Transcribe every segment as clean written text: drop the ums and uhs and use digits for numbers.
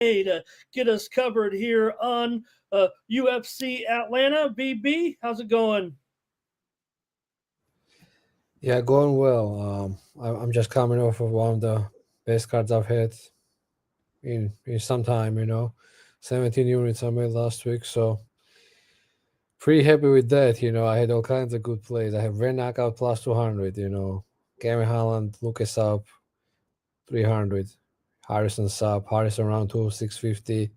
to get us covered here on UFC Atlanta. BB, how's it going? Yeah, going well. I'm just coming off of one of the best cards I've had in some time. 17 units I made last week, so pretty happy with that. I had all kinds of good plays. I have Ren knockout plus 200. Gary Holland, Lucas up 300, Harrison sub, Harrison round two 650.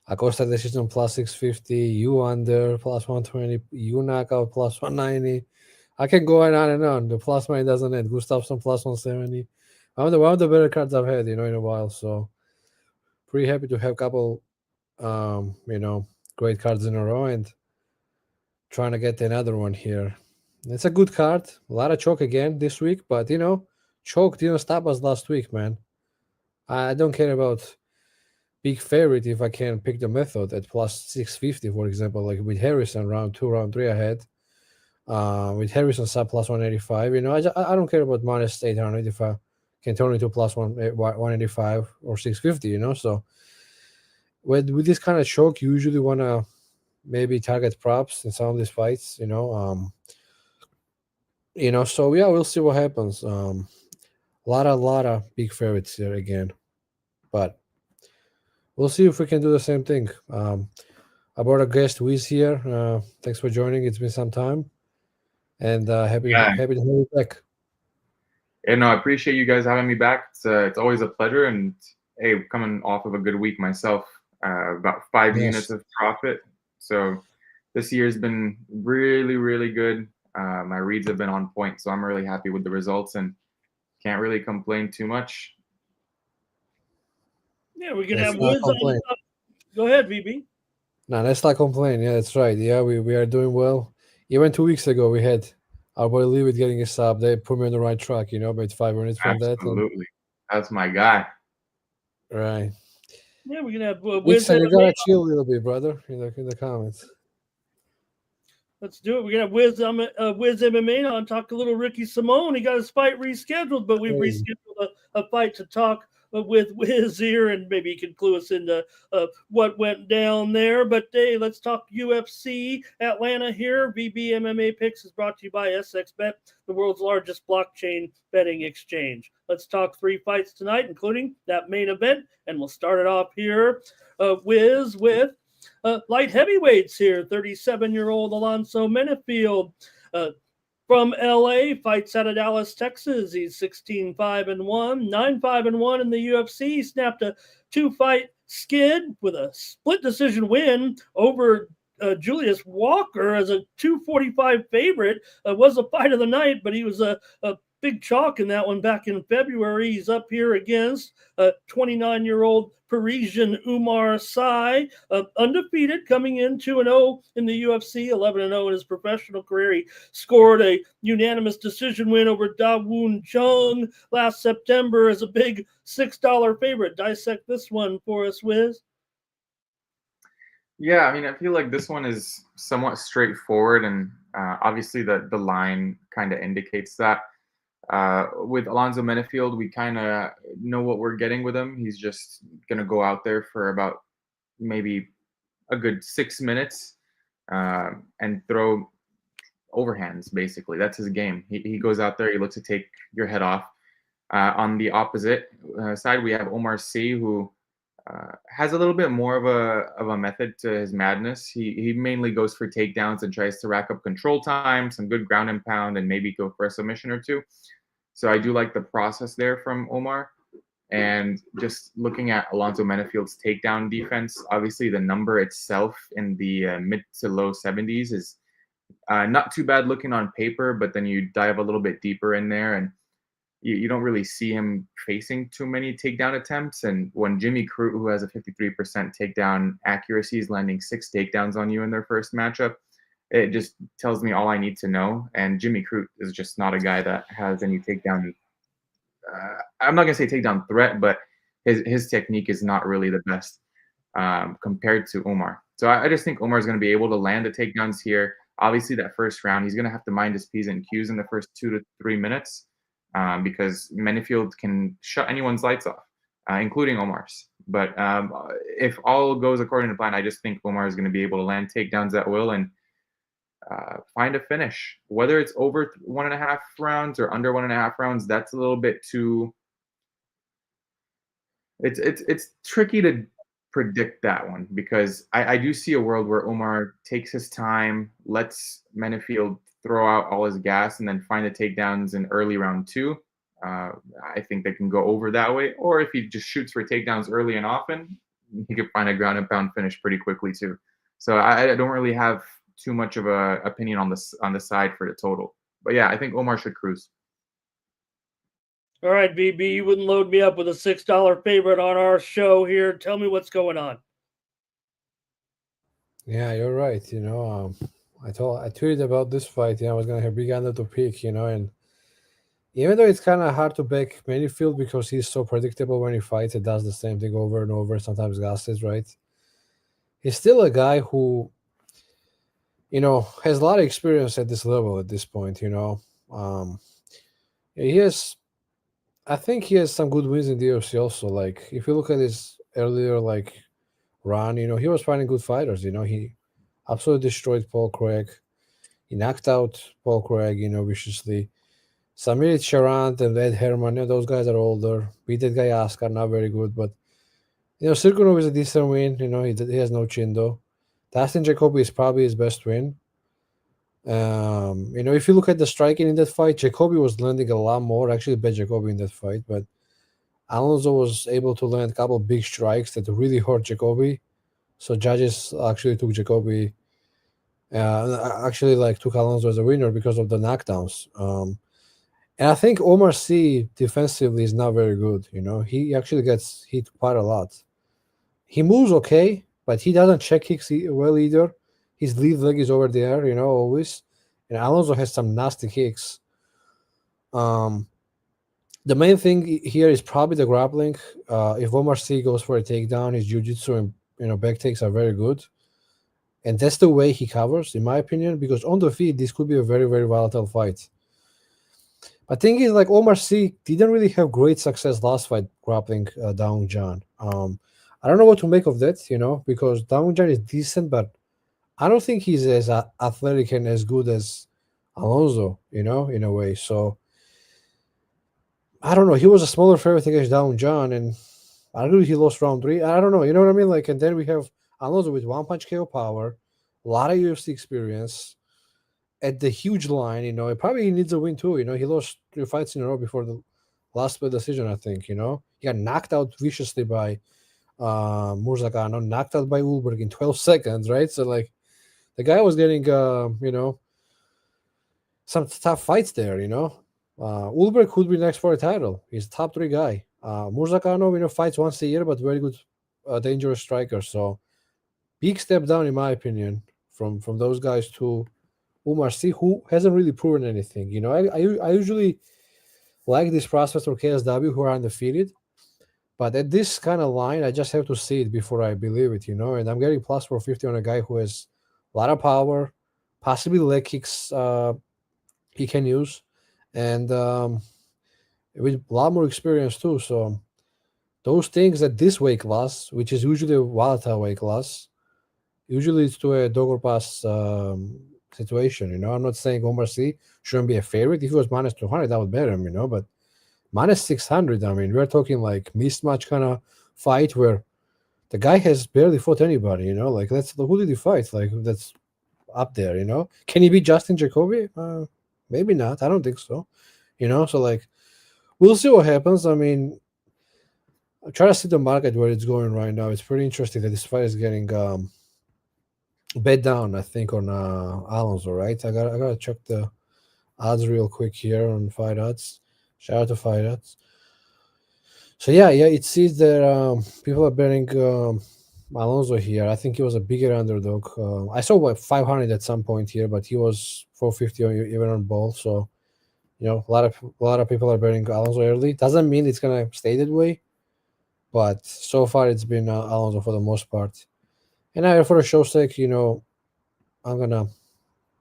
Acosta decision plus 650, you under plus 120, you knockout plus 190. I can go on and on. The plus money doesn't end. Gustafsson plus 170. One of the better cards I've had, in a while. So pretty happy to have a couple, great cards in a row and trying to get another one here. It's a good card. A lot of choke again this week, but choke didn't stop us last week, man. I don't care about big favorite if I can pick the method at plus 650, for example, like with Harrison round two, round three ahead. With Harrison sub plus 185, I don't care about minus 800 if I can turn it to plus 185 or 650, So with this kind of choke, you usually want to maybe target props in some of these fights. So yeah, we'll see what happens. A lot of big favorites here again, but we'll see if we can do the same thing. I brought a guest, Wiz, here. Thanks for joining. It's been some time, and happy Yeah, happy to have you back. and no, I appreciate you guys having me back. It's always a pleasure, and hey, coming off of a good week myself, about 5 units Yes. of profit. So this year's been really, really good. My reads have been on point, so I'm really happy with the results and can't really complain too much. Yeah, we're gonna Let's have not Wiz on. complain. Go ahead, VB. No, let's not complain. Yeah, that's right. Yeah, we are doing well. Even 2 weeks ago, we had our boy Lewitt getting a sub. They put me on the right track. Made 5 minutes from that. And Absolutely, that's my guy. right, Yeah, we're gonna have Wiz Nixon, you MMA. gotta chill a little bit, brother. In the comments. Let's do it. We're gonna have Wiz MMA on, talk a little Ricky Simone. He got his fight rescheduled, but we've Crazy. rescheduled a fight to talk with Wiz here, and maybe he can clue us into what went down there. But hey, let's talk UFC Atlanta here. VB MMA Picks is brought to you by SXBet, the world's largest blockchain betting exchange. Let's talk 3 fights tonight, including that main event, and we'll start it off here, Wiz, with light heavyweights here. 37-year-old Alonzo Menefield from LA fights out of Dallas, Texas. He's 16-5-1, 9-5-1 in the UFC. He snapped a 2-fight skid with a split decision win over Julius Walker as a 245 favorite. Was a fight of the night, but he was a big chalk in that one back in February. He's up here against 29-year-old Parisian Umar Sy, undefeated, coming in 2-0 in the UFC, 11-0 in his professional career. He scored a unanimous decision win over Da Woon Jung last September as a big $6 favorite. Dissect this one for us, Wiz. Yeah, I mean, I feel like this one is somewhat straightforward, and obviously the line kind of indicates that. With Alonzo Menefield, we kind of know what we're getting with him. He's just going to go out there for about maybe a good 6 minutes and throw overhands, basically. That's his game. He goes out there, he looks to take your head off. On the opposite side, we have Omar Sy, who has a little bit more of a method to his madness. He mainly goes for takedowns and tries to rack up control time, some good ground and pound, and maybe go for a submission or two. So I do like the process there from Omar. And just looking at Alonzo Menefield's takedown defense, obviously the number itself in the mid to low 70s is not too bad looking on paper, but then you dive a little bit deeper in there and you don't really see him facing too many takedown attempts. And when Jimmy Crute, who has a 53% takedown accuracy, is landing 6 takedowns on you in their first matchup, it just tells me all I need to know. And Jimmy Crute is just not a guy that has any takedown. I'm not going to say takedown threat, but his technique is not really the best compared to Omar. So I just think Omar is going to be able to land the takedowns here. Obviously, that first round, he's going to have to mind his P's and Q's in the first 2 to 3 minutes because Menefield can shut anyone's lights off, including Omar's. But if all goes according to plan, I just think Omar is going to be able to land takedowns at will and find a finish. Whether it's over 1.5 rounds or under 1.5 rounds, that's a little bit too. It's tricky to predict that one because I do see a world where Omar takes his time, lets Menefield throw out all his gas, and then find the takedowns in early round 2. I think they can go over that way. Or if he just shoots for takedowns early and often, he could find a ground and pound finish pretty quickly too. So I don't really have too much of a opinion on the side for the total. But yeah, I think Omar should cruise. All right, VB, you wouldn't load me up with a $6 favorite on our show here. Tell me what's going on. Yeah, you're right. I tweeted about this fight. I was gonna have big under to pick. And even though it's kind of hard to back Manyfield because he's so predictable when he fights, he does the same thing over and over. Sometimes gasses, right? He's still a guy who, has a lot of experience at this level at this point. He has. I think he has some good wins in the UFC also. Like if you look at his earlier run, he was fighting good fighters. He absolutely destroyed Paul Craig. He knocked out Paul Craig, viciously. Samir Charant and Ed Herman, those guys are older. Beat that guy Oscar, not very good, but Sirkunov is a decent win. He has no chin though. Dustin Jacoby is probably his best win. If you look at the striking in that fight, Jacoby was landing a lot more. Actually, bet Jacoby in that fight, but Alonso was able to land a couple of big strikes that really hurt Jacoby. So judges actually took Jacoby. Actually, took Alonso as a winner because of the knockdowns. And I think Omar C defensively is not very good. He actually gets hit quite a lot. He moves okay, but he doesn't check kicks well either. His lead leg is over there, always. And Alonso has some nasty kicks. The main thing here is probably the grappling. If Omar C goes for a takedown, his jiu-jitsu and back takes are very good. And that's the way he covers, in my opinion, because on the feet, this could be a very, very volatile fight. But thing is, Omar C didn't really have great success last fight grappling Daung Jan. I don't know what to make of that, because Daung Jan is decent, but I don't think he's as athletic and as good as Alonso, in a way. So I don't know. He was a smaller favorite against Daung Jan, and I agree he lost round 3. I don't know. You know what I mean? And then we have Alonso with one punch KO power, a lot of UFC experience at the huge line. He probably needs a win too. He lost 3 fights in a row before the last split decision, I think. He got knocked out viciously by Murzagano, knocked out by Ulberg in 12 seconds, right? So the guy was getting some tough fights there. Ulberg could be next for a title. He's a top 3 guy. Murzagano, fights once a year, but very good, dangerous striker. So big step down, in my opinion, from those guys to Umar C, who hasn't really proven anything. I usually like these prospects for KSW who are undefeated, but at this kind of line, I just have to see it before I believe it. And I'm getting plus 450 on a guy who has a lot of power, possibly leg kicks he can use, and with a lot more experience too. So those things at this weight class, which is usually a volatile weight class, usually it's to a dog or pass situation. I'm not saying Omar C shouldn't be a favorite. If he was minus 200, I would bet him, but minus 600, we're talking mismatch kind of fight where the guy has barely fought anybody, who did he fight? That's up there, Can he beat Justin Jacoby? Maybe not. I don't think so. So we'll see what happens. I try to see the market where it's going right now. It's pretty interesting that this fight is getting bet down, I think, on Alonso, right? I gotta check the odds real quick here on Fight Odds. Shout out to Fight Odds. So yeah, it sees that people are betting Alonso here. I think he was a bigger underdog. I saw 500 at some point here, but he was 450 even on ball. So a lot of people are betting Alonso early. Doesn't mean it's gonna stay that way, but so far it's been Alonso for the most part. And for the show's sake, I'm gonna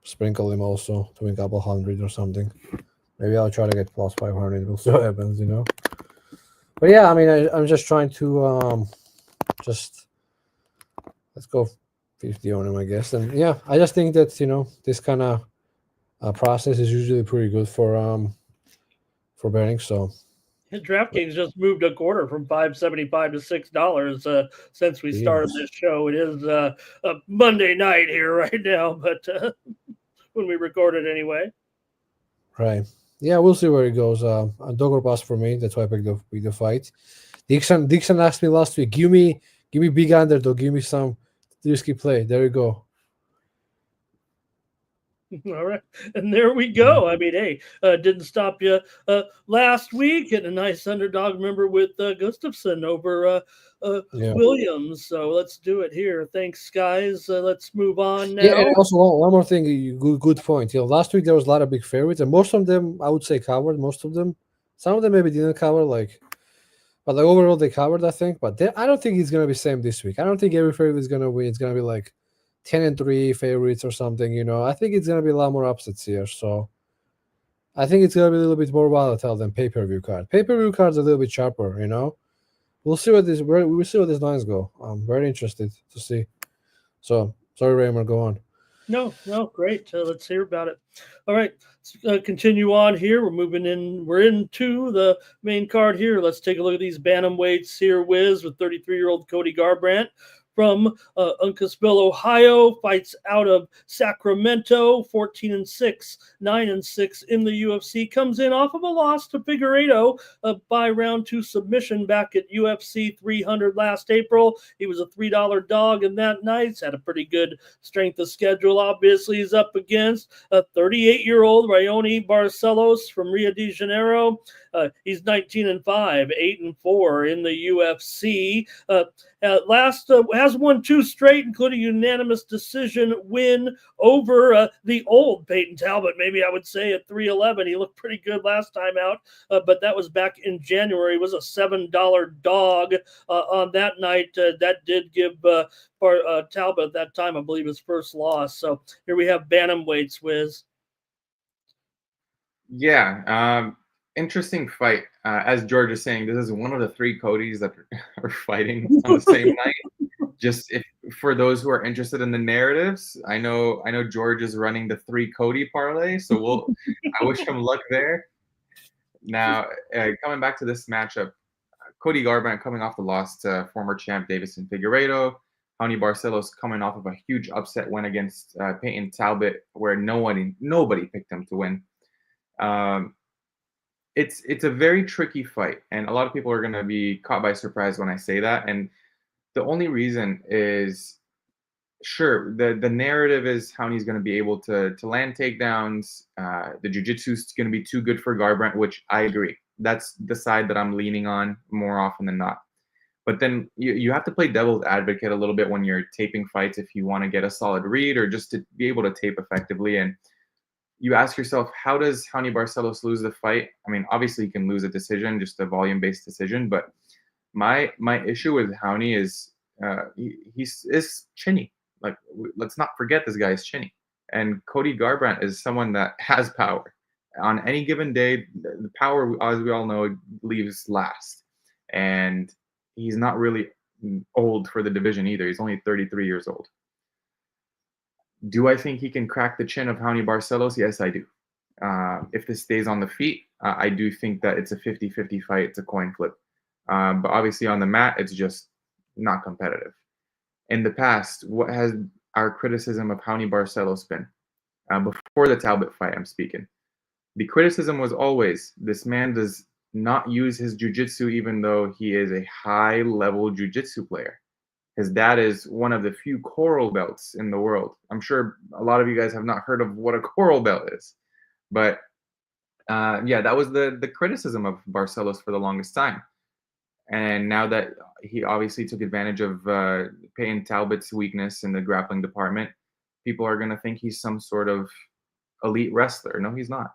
sprinkle him also to win a couple hundred or something. Maybe I'll try to get plus 500. We'll see what happens, But yeah, I'm just trying to just let's go 50 on him, I guess. And yeah, I just think that this kind of process is usually pretty good for betting. So DraftKings just moved a quarter from $5.75 to $6 since we started this show. It is a Monday night here right now, but when we record it anyway. Right. Yeah, we'll see where it goes. A dog or pass for me. That's why I picked the fight. Dixon asked me last week, give me big underdog, give me some risky play. There you go. All right, and there we go. I mean, hey, didn't stop you last week, and a nice underdog member with Gustafson over Williams. So let's do it here. Thanks, guys. Let's move on now. Yeah, and also one more thing. Good point. Last week there was a lot of big favorites, and most of them I would say covered. Most of them, some of them maybe didn't cover. But overall they covered, I think. But I don't think it's gonna be same this week. I don't think every favorite is gonna win. It's gonna be like 10-3 favorites or something. I think it's gonna be a lot more upsets here. So I think it's gonna be a little bit more volatile than pay-per-view card. Pay-per-view cards are a little bit sharper. We'll see where these lines go. I'm very interested to see. So sorry, Raymond, go on. No, great. Let's hear about it. All right, let's continue on here. We're into the main card here. Let's take a look at these bantamweights here. Wiz with 33-year-old Cody Garbrandt from Uncasville, Ohio, fights out of Sacramento, 14-6, 9-6 in the UFC. Comes in off of a loss to Figueiredo by round 2 submission back at UFC 300 last April. He was a $3 dog in that night. He's had a pretty good strength of schedule. Obviously, he's up against a 38-year-old Raoni Barcelos from Rio de Janeiro. He's 19-5, 8-4 in the UFC. Has won 2 straight, including a unanimous decision win over the old Peyton Talbot. Maybe I would say at 311. He looked pretty good last time out, but that was back in January. It was a $7 dog on that night. That did give Talbot at that time, I believe, his first loss. So here we have bantamweights, Wiz. Yeah, interesting fight. As George is saying, this is one of the 3 Codys that are fighting on the same night. Just for those who are interested in the narratives, I know George is running the 3 Cody parlay, so I wish him luck there. Now, coming back to this matchup, Cody Garbrandt coming off the loss to former champ Davison Figueiredo. Raoni Barcelos coming off of a huge upset win against Peyton Talbot, where nobody picked him to win. It's a very tricky fight, and a lot of people are going to be caught by surprise when I say that. And the only reason is, sure, the narrative is Raoni's going to be able to land takedowns. The jiu-jitsu is going to be too good for Garbrandt, which I agree. That's the side that I'm leaning on more often than not. But then you have to play devil's advocate a little bit when you're taping fights if you want to get a solid read or just to be able to tape effectively. And you ask yourself, how does Raoni Barcelos lose the fight? I mean, obviously you can lose a decision, just a volume-based decision, but my issue with Raoni is he's chinny. Like, let's not forget this guy is chinny. And Cody Garbrandt is someone that has power. On any given day, the power, as we all know, leaves last. And he's not really old for the division either. He's only 33 years old. Do I think he can crack the chin of Raoni Barcelos? Yes, I do. If this stays on the feet, I do think that it's a 50-50 fight. It's a coin flip. But obviously on the mat, it's just not competitive. In the past, what has our criticism of Raoni Barcelos been? Before the Talbot fight, I'm speaking. The criticism was always, this man does not use his jiu-jitsu even though he is a high-level jiu-jitsu player. His dad is one of the few coral belts in the world. I'm sure a lot of you guys have not heard of what a coral belt is. But yeah, that was the criticism of Barcelos for the longest time. And now that he obviously took advantage of Peyton Talbot's weakness in the grappling department, people are going to think he's some sort of elite wrestler. No, he's not.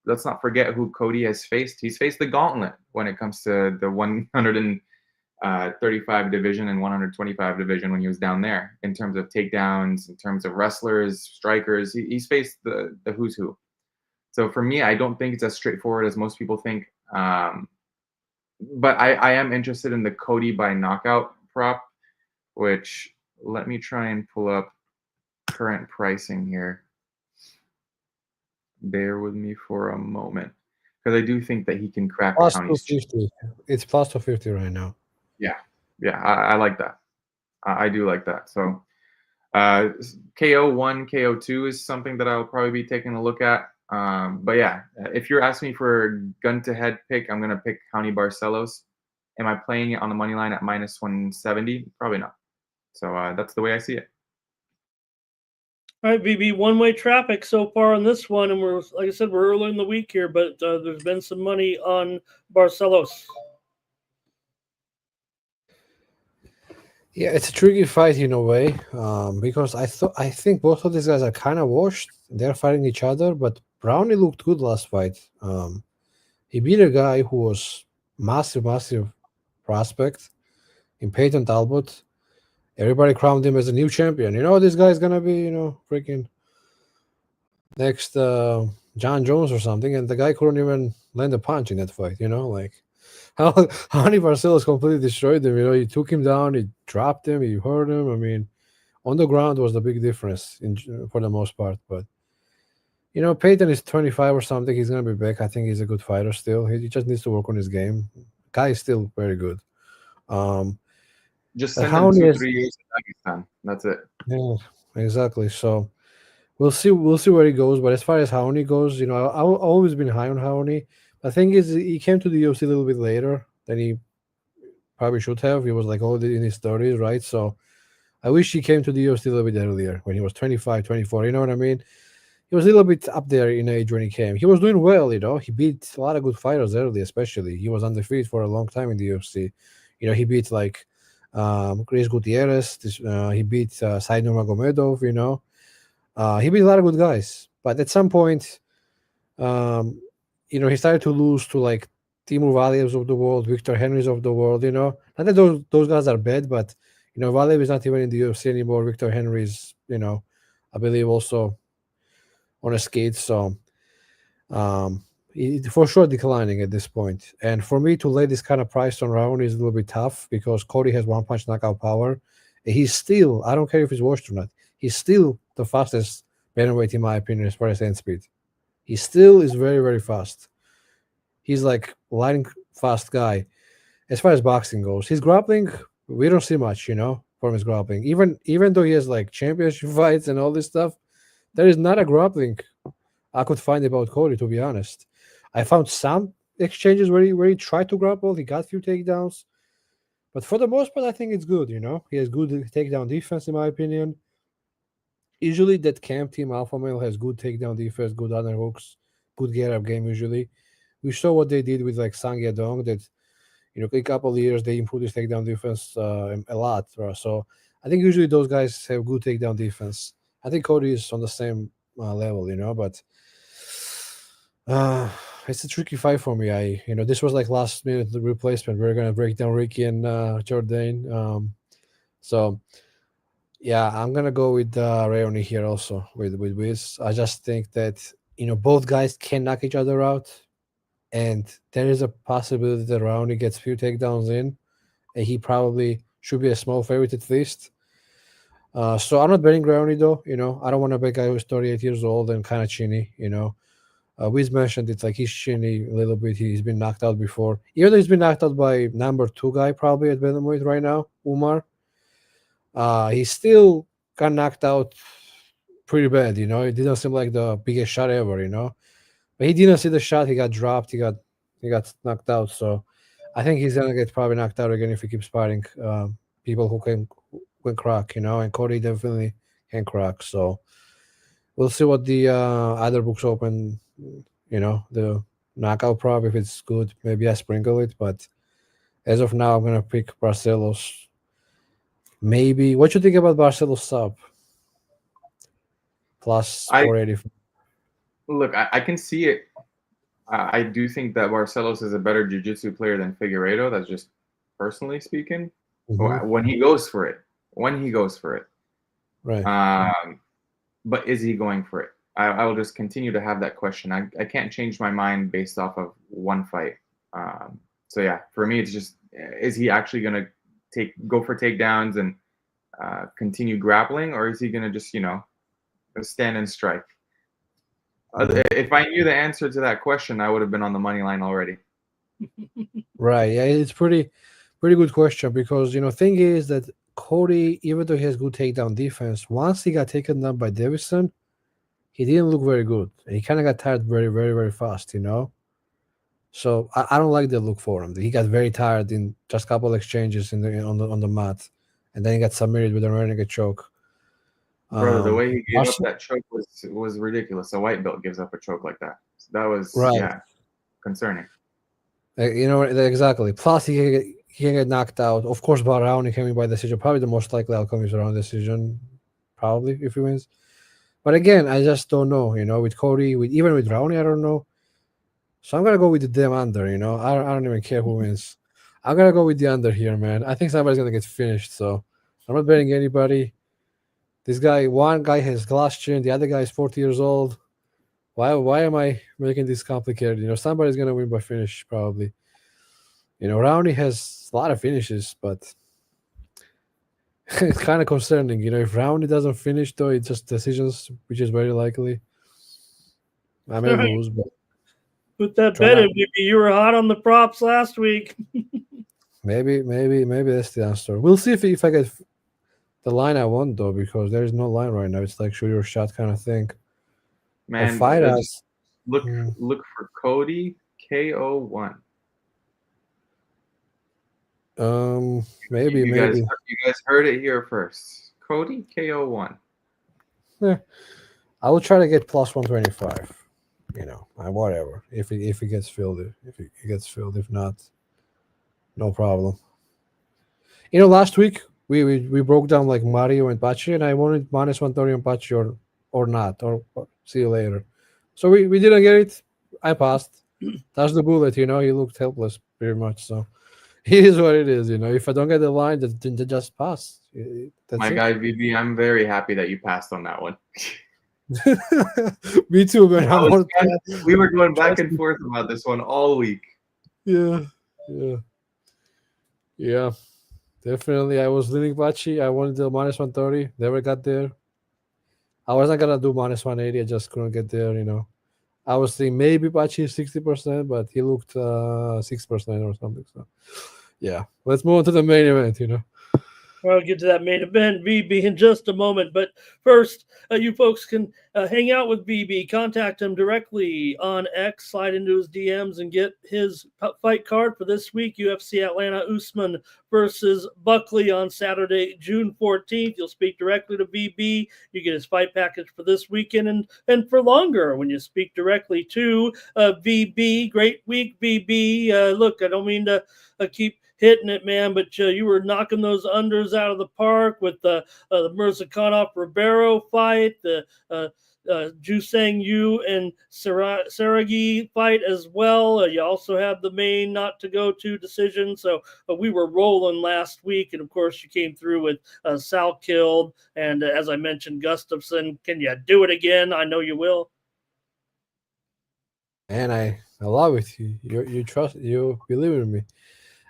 Let's not forget who Cody has faced. He's faced the gauntlet when it comes to the 135 division and 125 division when he was down there in terms of takedowns, in terms of wrestlers, strikers. He's faced the who's who. So for me, I don't think it's as straightforward as most people think. but I am interested in the Cody by knockout prop, which let me try and pull up current pricing here. Bear with me for a moment, because I do think that he can crack Plus County's. 250. It's plus 250 right now. Yeah, I like that. I do like that. So KO1, KO2 is something that I'll probably be taking a look at. But yeah, if you're asking me for a gun-to-head pick, I'm going to pick County Barcelos. Am I playing it on the money line at minus 170? Probably not. So that's the way I see it. All right, BB, one-way traffic so far on this one, and we're, like I said, we're early in the week here, but there's been some money on Barcelos. Yeah, it's a tricky fight in a way, because I think both of these guys are kind of washed. They're fighting each other, but Brownie looked good last fight. He beat a guy who was massive prospect in Peyton Talbot. Everybody crowned him as a new champion. This guy's gonna be, freaking next John Jones or something, and the guy couldn't even land a punch in that fight. Like how Hani Barcelos completely destroyed him. He took him down, he dropped him, he hurt him. I mean, on the ground was the big difference for the most part. But Peyton is 25 or something. He's gonna be back. I think he's a good fighter still. He just needs to work on his game. Guy is still very good. Just send him Hani 2-3 years to Pakistan. That's it. Yeah, exactly. So we'll see where he goes. But as far as Haoni goes, I've always been high on Haoni. The thing is, he came to the UFC a little bit later than he probably should have. He was like already in his 30s, right? So I wish he came to the UFC a little bit earlier, when he was 25, 24. You know what I mean? He was a little bit up there in age when he came. He was doing well, He beat a lot of good fighters early, especially. He was undefeated for a long time in the UFC. He beat like Chris Gutierrez. He beat Said Nurmagomedov, he beat a lot of good guys. But at some point, he started to lose to like Timur Valievs of the world, Victor Henrys of the world, Not that those guys are bad, but Valiev is not even in the UFC anymore. Victor Henrys, I believe also on a skate. So for sure declining at this point. And for me to lay this kind of price on Raoni is a little bit tough, because Cody has one punch knockout power. And he's still, I don't care if he's washed or not, he's still the fastest bantamweight in my opinion as far as hand speed. He still is very, very fast. He's like lightning fast guy. As far as boxing goes, his grappling, we don't see much, from his grappling. Even though he has like championship fights and all this stuff, there is not a grappling I could find about Cody, to be honest. I found some exchanges where he tried to grapple. He got a few takedowns. But for the most part, I think it's good, He has good takedown defense, in my opinion. Usually that camp team Alpha Male has good takedown defense, good underhooks, good get-up game usually. We saw what they did with like Sang Yadong, that, a couple of years they improved his takedown defense a lot. So I think usually those guys have good takedown defense. I think Cody is on the same level, but it's a tricky fight for me. This was like last minute replacement. We're gonna break down Ricky and Jourdain. So yeah, I'm gonna go with Raoni here also with Wiz. I just think that both guys can knock each other out, and there is a possibility that Raoni gets few takedowns in, and he probably should be a small favorite at least. So I'm not betting Raoni though. I don't want to bet a guy who's 38 years old and kind of chinny. Wiz mentioned it's like he's chinny a little bit. He's been knocked out before. Even though he's been knocked out by number 2 guy probably at bantamweight right now, Umar. He still got knocked out pretty bad. It didn't seem like the biggest shot ever. But he didn't see the shot. He got dropped. He got knocked out. So I think he's gonna get probably knocked out again if he keeps fighting people who can crack. And Cody definitely can crack. So we'll see what the other books open. The knockout prop, if it's good, maybe I sprinkle it. But as of now, I'm gonna pick Barcelos. Maybe. What you think about Barcelos sub? Plus 480. Look, I can see it. I do think that Barcelos is a better jiu-jitsu player than Figueiredo. That's just personally speaking. Mm-hmm. When he goes for it. Right. But is he going for it? I will just continue to have that question. I can't change my mind based off of one fight. So yeah, for me, it's just, is he actually going to go for takedowns and continue grappling, or is he going to just, stand and strike? If I knew the answer to that question, I would have been on the money line already. Right. Yeah, it's pretty good question, because thing is that Cody, even though he has good takedown defense, once he got taken down by Davison, he didn't look very good. He kind of got tired very, very, very fast, So I don't like the look for him. He got very tired in just a couple exchanges on the mat, and then he got submitted with a rear naked choke. Brother, the way he gave up that choke was ridiculous. A white belt gives up a choke like that. So that was concerning. Exactly. Plus, he can get knocked out. Of course, by round, he came in by decision. Probably the most likely outcome is a round decision, probably, if he wins. But again, I just don't know. With Cody, even with Rowney, I don't know. So I'm gonna go with the damn under. I don't even care who wins. I'm gonna go with the under here, man. I think somebody's gonna get finished. So I'm not betting anybody. One guy has glass chin, the other guy is 40 years old. Why am I making this complicated? Somebody's gonna win by finish, probably. Rowney has a lot of finishes, but it's kind of concerning. If Rowney doesn't finish, though, it's just decisions, which is very likely. I may lose, but put that bet in. Maybe you were hot on the props last week. maybe that's the answer. We'll see if I get the line I want, though, because there is no line right now. It's like shoot your shot kind of thing. Man, look for Cody KO1. Maybe. You guys heard it here first. Cody KO1. Yeah, I will try to get plus 125. Whatever. If it gets filled, if not, no problem. Last week we broke down like Mario and Pachi, and I wanted minus 130 on Pachi or not, or see you later. So we didn't get it. I passed. That's the bullet. He looked helpless pretty much. So it is what it is. If I don't get the line, then just pass. My guy VB, I'm very happy that you passed on that one. Me too, man. We were going back and forth about this one all week. Yeah. Definitely. I was leaning Pachi. I wanted the minus 130. Never got there. I wasn't gonna do minus 180. I just couldn't get there. I was thinking maybe Pachi is 60%, but he looked 6% or something. So yeah, let's move on to the main event. I'll get to that main event, VB, in just a moment. But first, you folks can hang out with VB. Contact him directly on X, slide into his DMs, and get his fight card for this week. UFC Atlanta, Usman versus Buckley on Saturday, June 14th. You'll speak directly to VB. You get his fight package for this weekend and for longer when you speak directly to VB. Great week, VB. Look, I don't mean to keep hitting it, man, but you were knocking those unders out of the park with the Murzakanov-Ribeiro fight, the Jusang Yu and Saragi fight as well. You also had the main not to go to decision. So we were rolling last week, and of course you came through with Sal killed, and as I mentioned, Gustafsson. Can you do it again? I know you will. And I love it. You trust, you believe in me.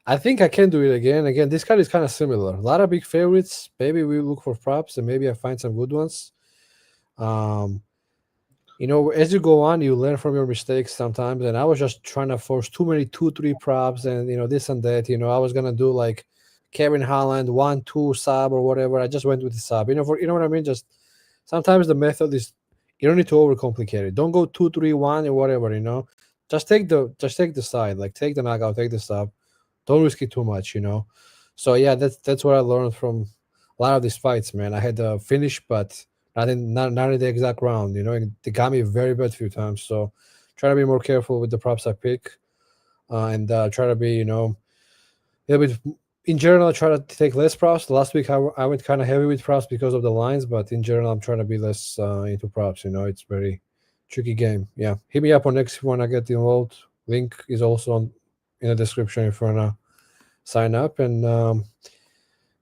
I think I can do it again. Again, this card is kind of similar. A lot of big favorites. Maybe we look for props, and maybe I find some good ones. As you go on, you learn from your mistakes sometimes. And I was just trying to force too many 2-3 props, and this and that. I was gonna do like Kevin Holland 1-2 sub or whatever. I just went with the sub. You know what I mean? Just sometimes the method is you don't need to overcomplicate it. Don't go 2-3-1 or whatever. Just take the side. Like take the knockout, take the sub. Don't risk it too much, So yeah, that's what I learned from a lot of these fights, man. I had the finish, but not in the exact round. They got me very bad a few times. So try to be more careful with the props I pick, and try to be, a little bit. In general, I try to take less props. Last week I went kind of heavy with props because of the lines, but in general, I'm trying to be less into props. It's very tricky game. Yeah, hit me up on X if you want to get involved. Link is also in the description if you wanna sign up. And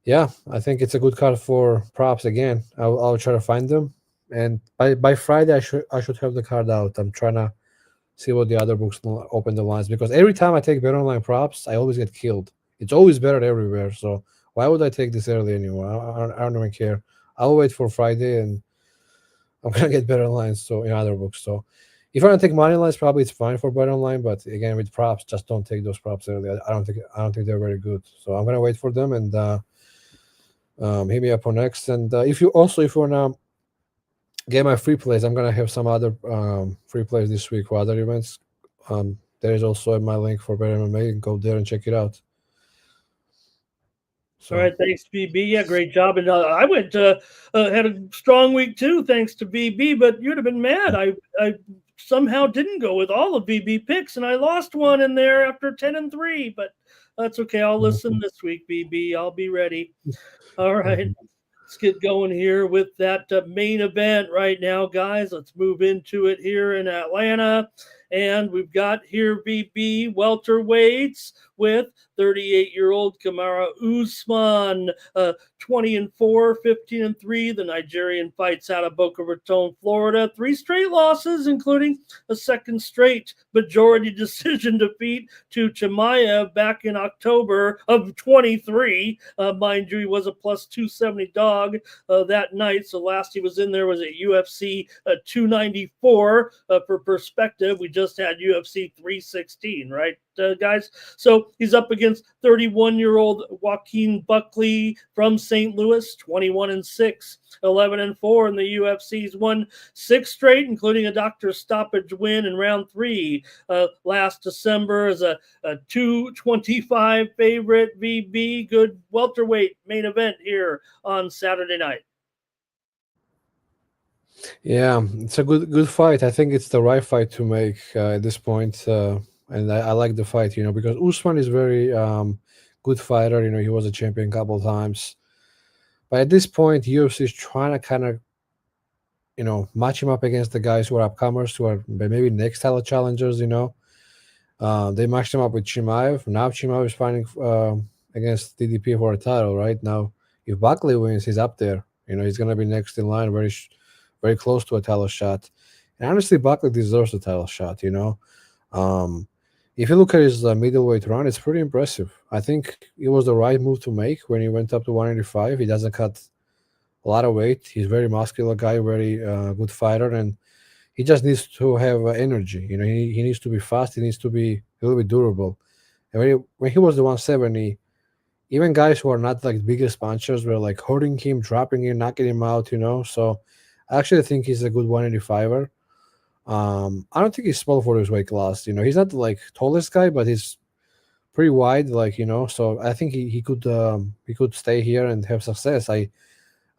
yeah, I think it's a good card for props. Again, I'll try to find them, and by Friday I should have the card out. I'm trying to see what the other books open the lines, because every time I take bet online props, I always get killed. It's always better everywhere. So why would I take this early anymore? I don't even care. I'll wait for Friday and I'm gonna get better lines. So in other books. So if I don't take money lines, probably it's fine for bet online. But again, with props, just don't take those props early. I don't think they're very good. So I'm gonna wait for them and hit me up on X. And if you wanna get my free plays, I'm gonna have some other free plays this week for other events. There is also my link for WizzMMA. Go there and check it out. So, All right, thanks, BB. Yeah, great job. And I went had a strong week too, thanks to BB. But you'd have been mad. I somehow didn't go with all of BB picks, and I lost one in there after 10-3. But that's okay. I'll listen this week, BB. I'll be ready. All right. Let's get going here with that main event right now, guys. Let's move into it here in Atlanta. And we've got here BB welterweights with 38-year-old Kamara Usman, 20-4, 15-3. The Nigerian fights out of Boca Raton, Florida. 3 straight losses, including a second straight majority decision defeat to Chimaev back in October of 23. Mind you, he was a plus 270 dog that night. So last he was in there was at UFC 294. For perspective, we just had UFC 316, right, guys? So he's up against 31-year-old Joaquin Buckley from St. Louis, 21-6, 11-4 in the UFC. He's won 6 straight, including a doctor stoppage win in round 3 last December as a 225 favorite. VB, good welterweight main event here on Saturday night. yeah, it's a good fight. I think it's the right fight to make at this point, and I like the fight, because Usman is very good fighter. He was a champion a couple times, but at this point, UFC is trying to kind of match him up against the guys who are upcomers, who are maybe next title challengers. They matched him up with Chimaev. Now Chimaev is fighting against DDP for a title right now. If Buckley wins, he's up there. He's gonna be next in line, very close to a title shot. And honestly, Buckley deserves a title shot. If you look at his middleweight run, it's pretty impressive. I think it was the right move to make when he went up to 185. He doesn't cut a lot of weight. He's very muscular guy, very good fighter, and he just needs to have energy. He needs to be fast. He needs to be a little bit durable. And when he was the 170, even guys who are not like biggest punchers were like hurting him, dropping him, knocking him out. So I actually think he's a good 185er. I don't think he's small for his weight class. He's not like tallest guy, but he's pretty wide. So I think he could stay here and have success. I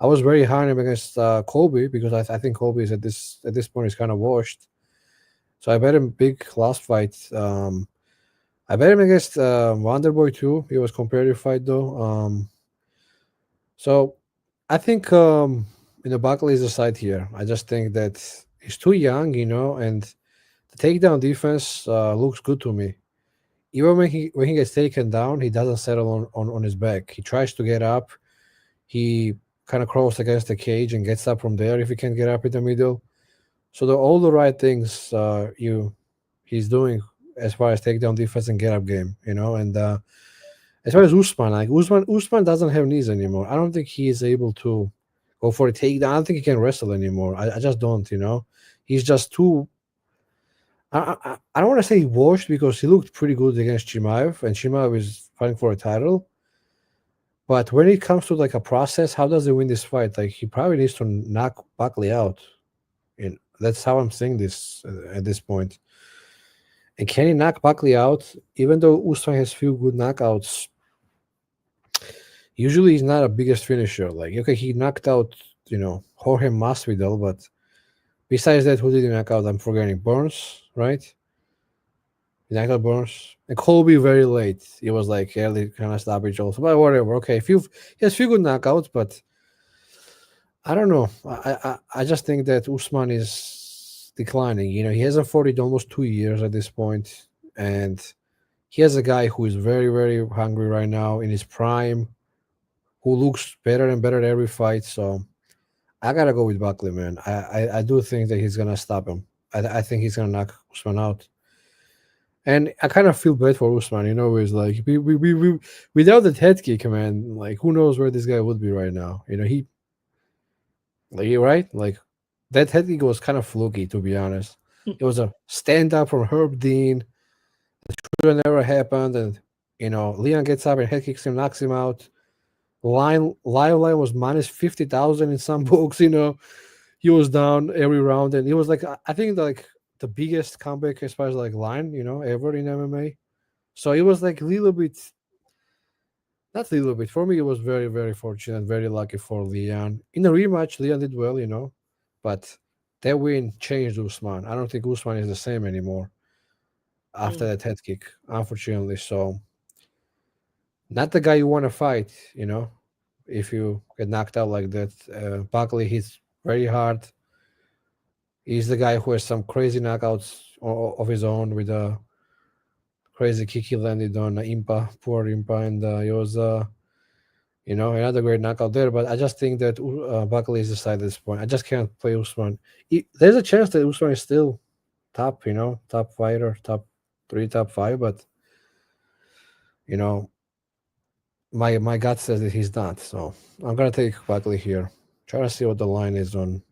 was very high on him against Colby because I think Colby is at this point is kind of washed. So I bet him big last fight. I bet him against Wonderboy too. It was competitive fight though. So I think Buckley is the side here. I just think that he's too young, and the takedown defense looks good to me. Even when he gets taken down, he doesn't settle on his back. He tries to get up. He kind of crawls against the cage and gets up from there if he can get up in the middle. So all the right things he's doing as far as takedown defense and get up game, and as far as Usman, Usman doesn't have knees anymore. I don't think he is able to go for a takedown. I don't think he can wrestle anymore. I just don't, He's just too. I don't want to say washed because he looked pretty good against Chimaev, and Chimaev is fighting for a title. But when it comes to like a process, how does he win this fight? Like he probably needs to knock Buckley out. And that's how I'm saying this at this point. And can he knock Buckley out? Even though Usman has few good knockouts, usually he's not a biggest finisher. Like okay, he knocked out Jorge Masvidal, but besides that, who did he knock out? I'm forgetting. Burns, right? He knocked out Burns. And Colby very late. It was like early kind of stoppage also. But whatever. Okay, he has few good knockouts, but I don't know. I just think that Usman is declining. He hasn't fought in almost 2 years at this point, and he has a guy who is very, very hungry right now in his prime, who looks better and better at every fight. So I gotta go with Buckley, man. I do think that he's gonna stop him. I think he's gonna knock Usman out. And I kind of feel bad for Usman, it's like we without that head kick, man, like who knows where this guy would be right now. You're right, like that head kick was kind of fluky, to be honest. It was a stand up from Herb Dean. Should have never happened, and Leon gets up and head kicks him, knocks him out. Live line was minus 50,000 in some books. He was down every round, and it was like I think like the biggest comeback as far as like line ever in MMA. So it was like a little bit, not a little bit for me. It was very very fortunate, very lucky for Leon. In the rematch, Leon did well, but that win changed Usman. I don't think Usman is the same anymore after that head kick, unfortunately. So not the guy you want to fight, if you get knocked out like that. Buckley hits very hard. He's the guy who has some crazy knockouts of his own with a crazy kick he landed on Impa, poor Impa, and he was, another great knockout there. But I just think that Buckley is decided at this point. I just can't play Usman. There's a chance that Usman is still top, top fighter, top 3, top 5, but my gut says that he's not. So I'm gonna take Buckley here. Try to see what the line is on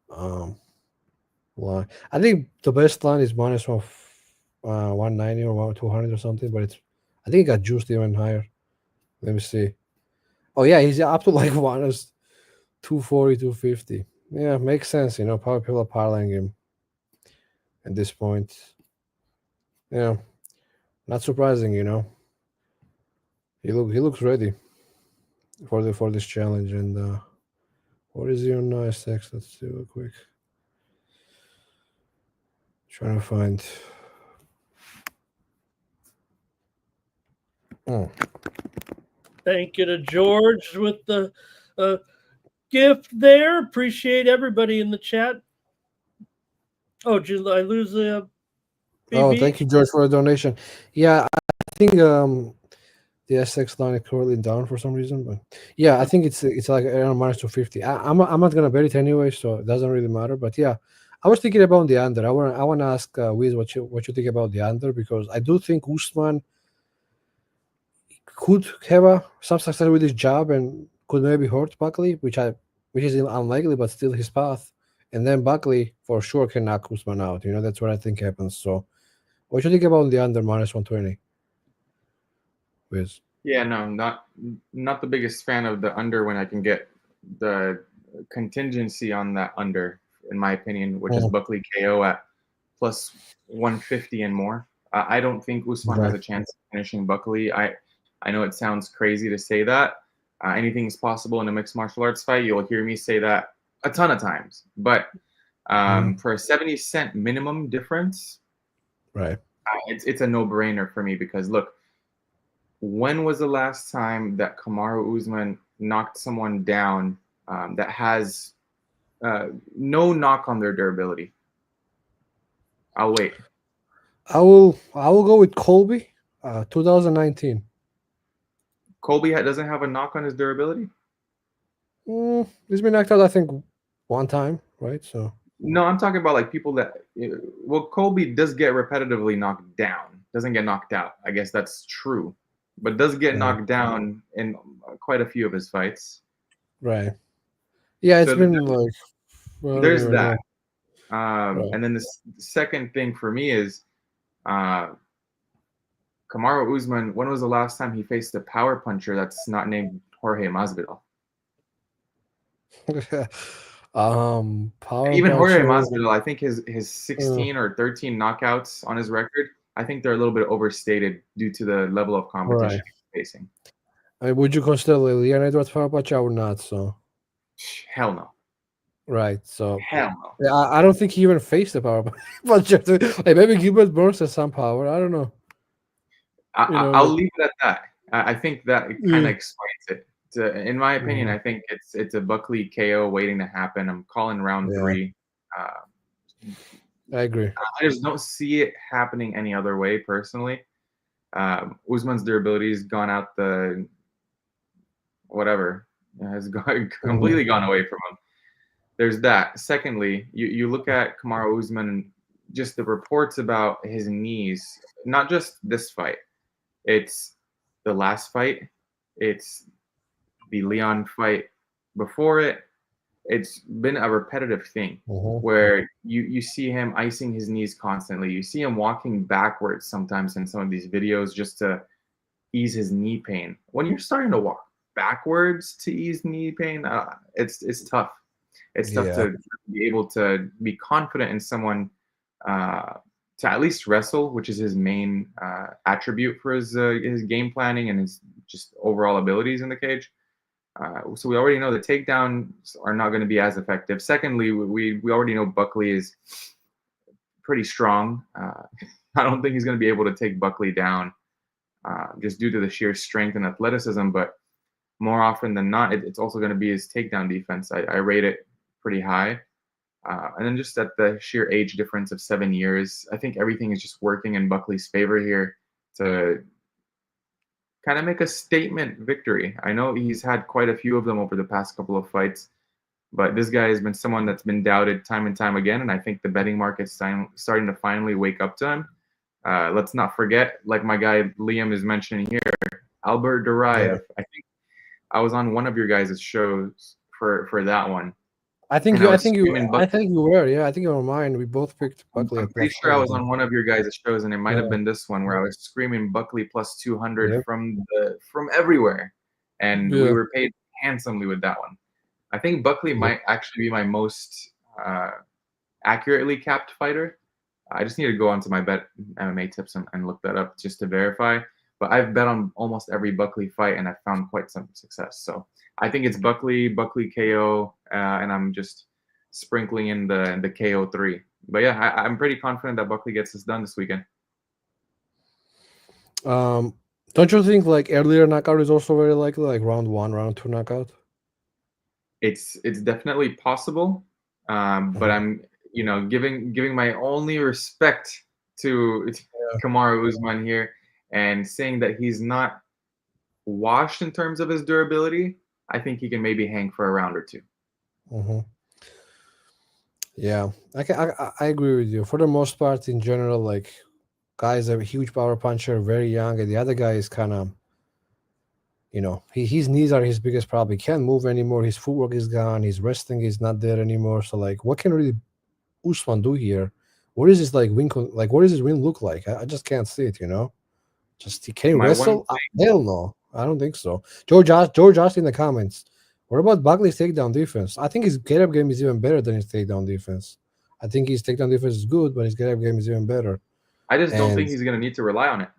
line. I think the best line is minus 190 or 200 or something, but I think it got juiced even higher. Let me see. Oh yeah, he's up to like minus 240, 250. Yeah, makes sense. Probably people are parlaying him at this point. Yeah, not surprising. He looks ready for this challenge. And what is he on SX? Let's do real quick. Trying to find. Oh. Thank you to George with the gift there. Appreciate everybody in the chat. Oh, did I lose the BB? Oh, thank you, George, for the donation. Yeah, I think the SX line is currently down for some reason, but yeah, I think it's like around minus 250. I'm not gonna bet it anyway, so it doesn't really matter. But yeah, I was thinking about the under. I want to ask Wiz what you think about the under, because I do think Usman could have some success with his jab and could maybe hurt Buckley, which is unlikely, but still his path. And then Buckley for sure can knock Usman out. That's what I think happens. So, what do you think about the under minus 120? Wiz? Yeah, no, not the biggest fan of the under when I can get the contingency on that under, in my opinion, which is Buckley KO at plus 150 and more. I don't think Usman has a chance of finishing Buckley. I know it sounds crazy to say that. Anything is possible in a mixed martial arts fight. You'll hear me say that a ton of times. But for a 70-cent minimum difference, right, it's a no-brainer for me, because look, when was the last time that Kamaru Usman knocked someone down that has no knock on their durability? I'll wait. I will go with Colby, 2019. Colby doesn't have a knock on his durability? He's been knocked out, I think, one time, right? So no, I'm talking about like people that. Well, Colby does get repetitively knocked down. Doesn't get knocked out. I guess that's true, but does get knocked down in quite a few of his fights. Right. Yeah, it's been like. There's that. And then the second thing for me is Kamaru Usman. When was the last time he faced a power puncher that's not named Jorge Masvidal? Even Jorge Masvidal, I think his 16 or 13 knockouts on his record, I think they're a little bit overstated due to the level of competition he's facing. Would you consider Leon Edwards power puncher or not? So hell no. Right. So hell no. I don't think he even faced the power puncher. Like maybe Gilbert Burns has some power. I don't know. I'll leave it at that. I think that kind of explains it. In my opinion, I think it's a Buckley KO waiting to happen. I'm calling round 3. I agree. I just don't see it happening any other way, personally. Usman's durability has gone out the whatever. Has completely gone away from him. there's that. Secondly, you look at Kamaru Usman, just the reports about his knees, not just this fight, it's the last fight, it's the Leon fight before it. It's been a repetitive thing where you see him icing his knees constantly. You see him walking backwards sometimes in some of these videos just to ease his knee pain. When you're starting to walk backwards to ease knee pain, it's tough. It's tough to be able to be confident in someone to at least wrestle, which is his main attribute for his game planning and his just overall abilities in the cage. So we already know the takedowns are not going to be as effective. Secondly, we already know Buckley is pretty strong. I don't think he's going to be able to take Buckley down just due to the sheer strength and athleticism. But more often than not, it's also going to be his takedown defense. I rate it pretty high. And then just at the sheer age difference of 7 years, I think everything is just working in Buckley's favor here to kind of make a statement victory. I know he's had quite a few of them over the past couple of fights, but this guy has been someone that's been doubted time and time again, and I think the betting market's starting to finally wake up to him. Let's not forget, like my guy Liam is mentioning here, Albert Duraev. I think I was on one of your guys' shows for that one. I think you were. Yeah, I think you were mine. We both picked Buckley. I'm pretty sure I was on one of your guys' shows, and it might have been this one where I was screaming Buckley plus 200 from everywhere, and we were paid handsomely with that one. I think Buckley might actually be my most accurately capped fighter. I just need to go onto my Bet MMA tips and look that up just to verify. But I've bet on almost every Buckley fight, and I've found quite some success. So I think it's Buckley KO, and I'm just sprinkling in the KO 3. But yeah, I'm pretty confident that Buckley gets this done this weekend. Don't you think like earlier knockout is also very likely, like round 1, round 2 knockout? It's definitely possible, but I'm giving my only respect to Kamaru Usman here and saying that he's not washed in terms of his durability. I think he can maybe hang for a round or 2. Yeah, I agree with you. For the most part, in general, like guys are a huge power puncher, very young, and the other guy is kind of, his knees are his biggest problem. He can't move anymore. His footwork is gone. His wrestling is not there anymore. So like, what can really Usman do here? What is this like win? Like, what does his win look like? I just can't see it. Just can he wrestle? Hell no, I don't think so. George asked in the comments, what about Buckley's takedown defense? I think his get-up game is even better than his takedown defense. I think his takedown defense is good, but his get-up game is even better. I just don't think he's going to need to rely on it.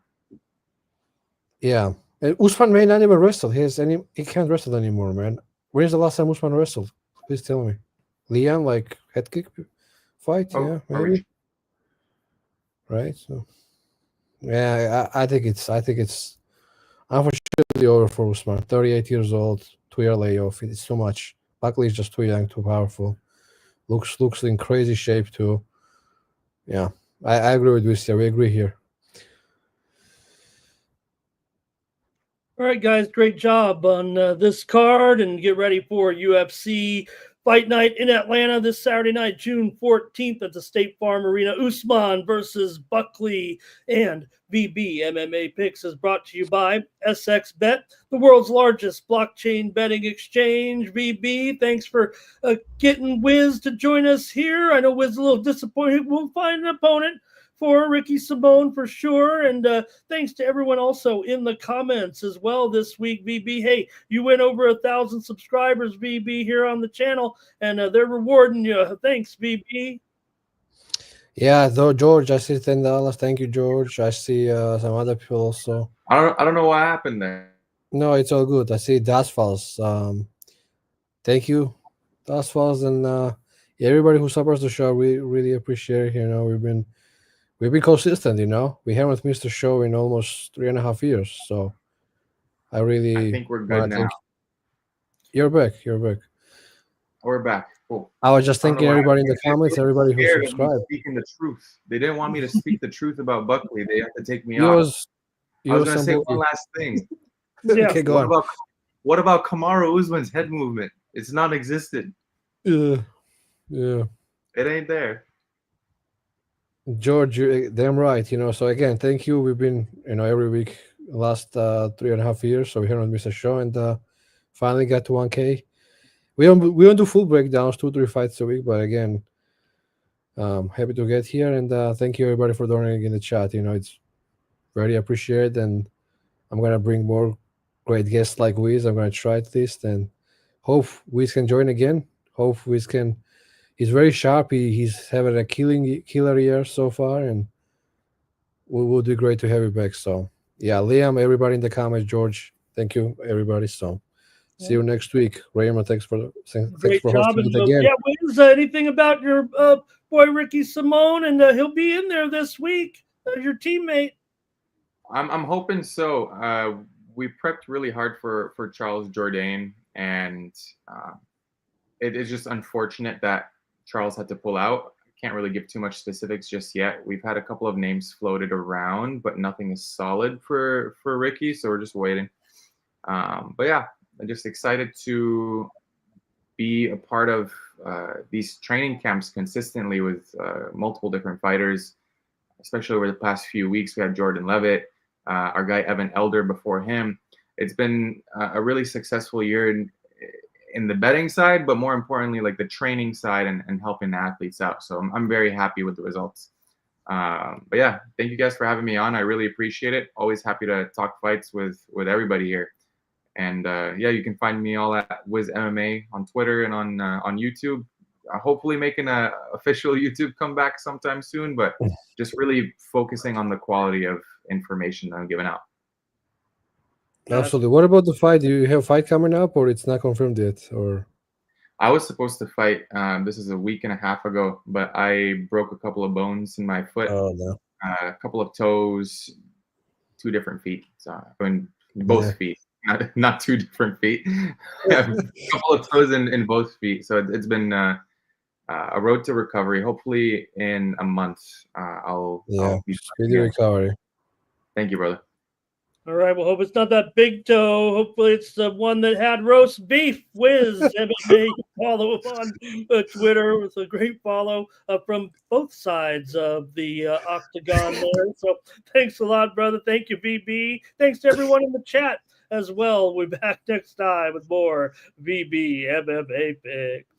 Yeah. And Usman may not even wrestle. He can't wrestle anymore, man. When is the last time Usman wrestled? Please tell me. Leon, like head kick fight? Yeah, maybe. Right. So yeah, I think it's unfortunately over for Usman. 38 years old, 2-year layoff. It's too much. Buckley is just too young, too powerful. Looks in crazy shape too. Yeah, I agree with Wistia. We agree here. All right, guys, great job on this card, and get ready for UFC Fight Night in Atlanta this Saturday night, June 14th at the State Farm Arena. Usman versus Buckley, and WizzMMA Picks is brought to you by SXBet, the world's largest blockchain betting exchange. VB, thanks for getting Wiz to join us here. I know Wiz is a little disappointed. We'll find an opponent for Ricky Simone for sure. And thanks to everyone also in the comments as well this week, VB. Hey, you went over 1,000 subscribers, VB, here on the channel, and they're rewarding you. Thanks, VB. Yeah, though, George, I see $10. Thank you, George. I see some other people also. I don't know what happened there. No, it's all good. I see Das Falls. Thank you, Das Falls, and everybody who supports the show. We really appreciate it. We've been consistent, We haven't missed a show in almost 3.5 years. So I think we're good now. You're back. We're back. Cool. I was just thanking everybody in the comments, everybody who subscribed. Speaking the truth. They didn't want me to speak the truth about Buckley. They have to take me off. I was going to say one last thing. Yeah. Okay, go on. What about Kamaru Usman's head movement? It's non-existent. Yeah. It ain't there. George, you're damn right. So again, thank you. We've been, every week last 3.5 years, so we haven't missed a show, and finally got to 1K. We don't do full breakdowns, 2-3 fights a week, but again, happy to get here, and thank you everybody for donating in the chat. It's very appreciated, and I'm gonna bring more great guests like Wiz. I'm gonna try at least, and hope Wiz can join again. Hope Wiz can. He's very sharp. He's having a killer year so far, and we will do great to have you back. So yeah, Liam, everybody in the comments, George, thank you everybody. So see you next week. Raymond, thanks for Great job. hosting And it again. yeah, Wiz, anything about your boy Ricky Simone? And he'll be in there this week, your teammate. I'm hoping so. We prepped really hard for Charles Jourdain, and it is just unfortunate that Charles had to pull out. I can't really give too much specifics just yet. We've had a couple of names floated around, but nothing is solid for Ricky, so we're just waiting. But yeah, I'm just excited to be a part of these training camps consistently with multiple different fighters, especially over the past few weeks. We had Jordan Levitt, our guy Evan Elder before him. It's been a really successful year in the betting side, but more importantly, like the training side and helping the athletes out. So I'm very happy with the results. But yeah, thank you guys for having me on. I really appreciate it. Always happy to talk fights with everybody here. And yeah, you can find me all at WizzMMA on Twitter and on YouTube. Hopefully making a official YouTube comeback sometime soon, but just really focusing on the quality of information that I'm giving out. Absolutely. What about the fight? Do you have a fight coming up, or it's not confirmed yet? Or I was supposed to fight. This is a week and a half ago, but I broke a couple of bones in my foot, no. a couple of toes, 2 different feet. So I mean, both feet, not 2 different feet. A couple of toes in both feet. So it's been a road to recovery. Hopefully in a month, I'll be speedy recovery. Thank you, brother. All right. Well, hope it's not that big toe. Hopefully, it's the one that had roast beef. WizzMMA. Follow him on Twitter. It's a great follow from both sides of the octagon there. So, thanks a lot, brother. Thank you, VB. Thanks to everyone in the chat as well. We'll be back next time with more WizzMMA picks.